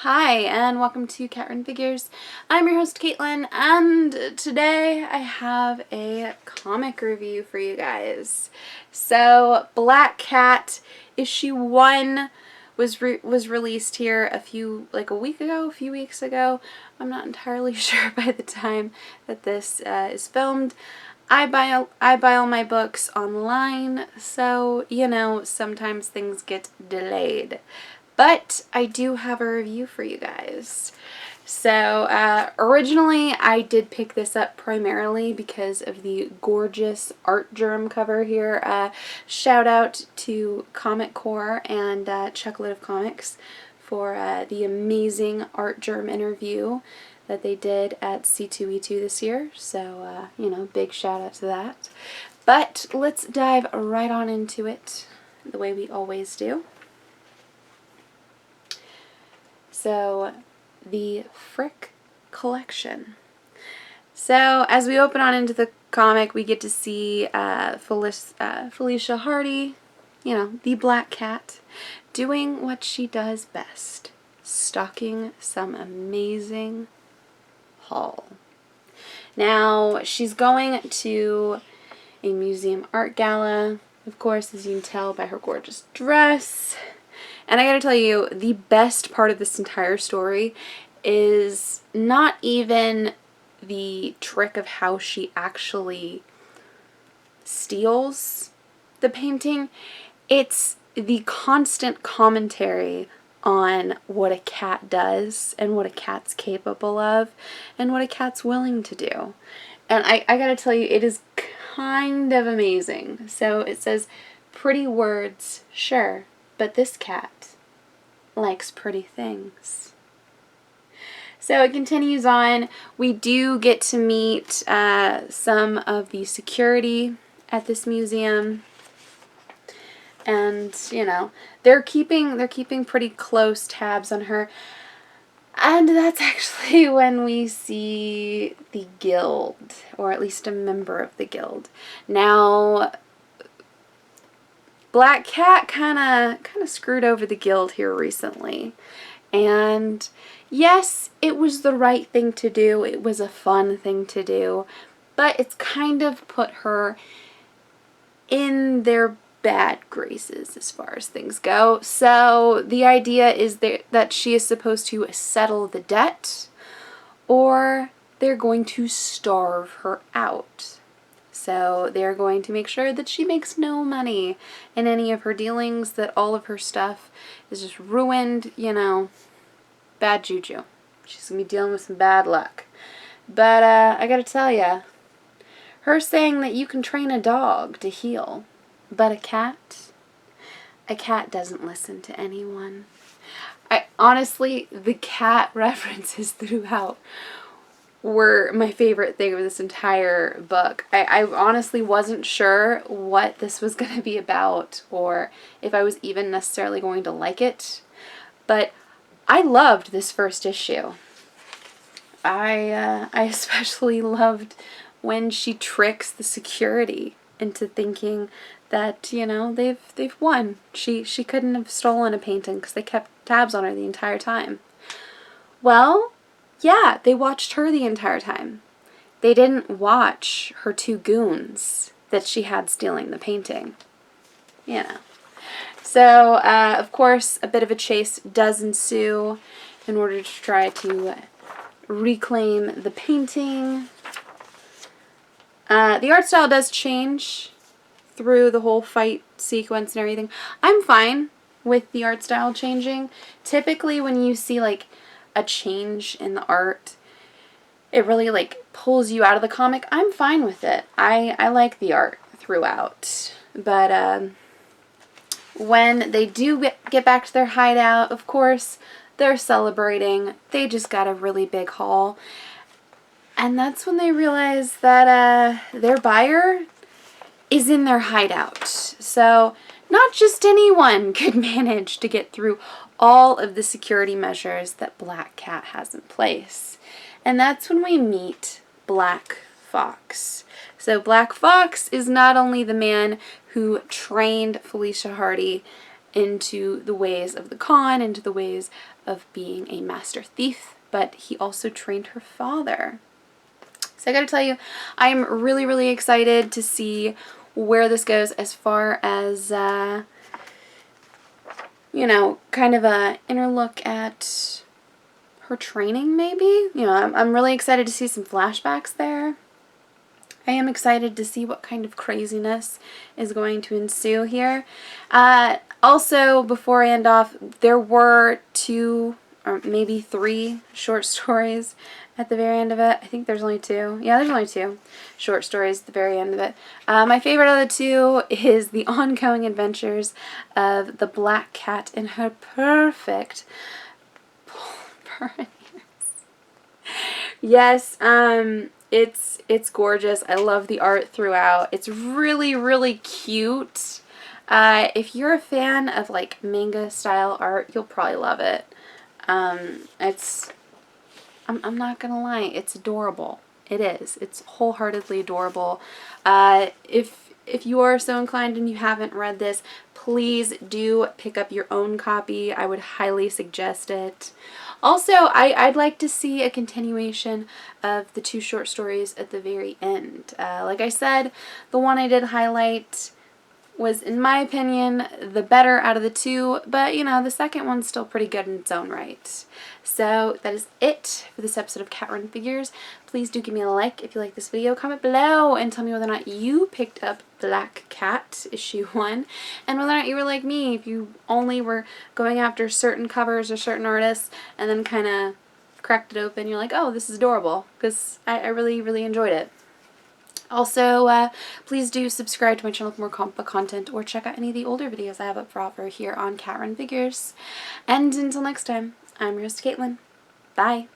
Hi, and welcome to Cat Run Figures. I'm your host, Caitlin, and today I have a comic review for you guys. So, Black Cat issue 1 was released here a few weeks ago. I'm not entirely sure by the time that this is filmed. I buy all my books online, so sometimes things get delayed. But I do have a review for you guys. So originally I did pick this up primarily because of the gorgeous art germ cover here. Shout out to Comic Core and Chocolate of Comics for the amazing art germ interview that they did at C2E2 this year. So, big shout out to that. But let's dive right on into it the way we always do. So, the Frick Collection. So, as we open on into the comic, we get to see Felicia Hardy, the Black Cat, doing what she does best, stocking some amazing haul. Now, she's going to a museum art gala, of course, as you can tell by her gorgeous dress. And I gotta tell you, the best part of this entire story is not even the trick of how she actually steals the painting. It's the constant commentary on what a cat does and what a cat's capable of and what a cat's willing to do. And I gotta tell you, it is kind of amazing. So it says, pretty words, sure, but this cat likes pretty things. So it continues on. We do get to meet some of the security at this museum, and they're keeping pretty close tabs on her. And that's actually when we see the guild, or at least a member of the guild. Now, Black Cat kind of screwed over the guild here recently. And yes, it was the right thing to do. It was a fun thing to do. But it's kind of put her in their bad graces as far as things go. So the idea is that she is supposed to settle the debt, or they're going to starve her out. So they're going to make sure that she makes no money in any of her dealings, that all of her stuff is just ruined, bad juju. She's going to be dealing with some bad luck. But I got to tell ya, her saying that you can train a dog to heal, but a cat doesn't listen to anyone. Honestly, the cat references throughout were my favorite thing of this entire book. I honestly wasn't sure what this was going to be about, or if I was even necessarily going to like it, but I loved this first issue. I especially loved when she tricks the security into thinking that they've won. She couldn't have stolen a painting because they kept tabs on her the entire time. Well, yeah, they watched her the entire time. They didn't watch her two goons that she had stealing the painting. So, of course, a bit of a chase does ensue in order to try to reclaim the painting. The art style does change through the whole fight sequence and everything. I'm fine with the art style changing. Typically, when you see a change in the art, it really pulls you out of the comic. I'm fine with it. I like the art throughout. But when they do get back to their hideout, of course, they're celebrating. They just got a really big haul. And that's when they realize that their buyer is in their hideout. So not just anyone could manage to get through all of the security measures that Black Cat has in place. And that's when we meet Black Fox. So Black Fox is not only the man who trained Felicia Hardy into the ways of the Khan, into the ways of being a master thief, but he also trained her father. So I gotta tell you, I'm really, really excited to see where this goes as far as, you know, kind of a inner look at her training, maybe. You know, I'm really excited to see some flashbacks there. I am excited to see what kind of craziness is going to ensue here. Also, before I end off, there were 2 or maybe 3 short stories at the very end of it. I think there's only 2. Yeah, there's only 2 short stories at the very end of it. My favorite of the 2 is the ongoing adventures of the Black Cat in her perfect polar ears. Yes, it's gorgeous. I love the art throughout. It's really, really cute. If you're a fan of like manga style art, you'll probably love it. I'm not gonna lie, it's adorable. It is. It's wholeheartedly adorable. If you are so inclined and you haven't read this, please do pick up your own copy. I would highly suggest it. Also, I'd like to see a continuation of the 2 short stories at the very end. Like I said, the one I did highlight was, in my opinion, the better out of the 2, but you know, the second one's still pretty good in its own right. So that is it for this episode of Cat Run Figures. Please do give me a like if you like this video, comment below and tell me whether or not you picked up Black Cat issue 1 and whether or not you were like me, if you only were going after certain covers or certain artists and then kind of cracked it open, you're like, oh, this is adorable, because I really, really enjoyed it. Also, please do subscribe to my channel for more comic book content, or check out any of the older videos I have up for offer here on Cat Run Figures. And until next time, I'm your host, Caitlin. Bye!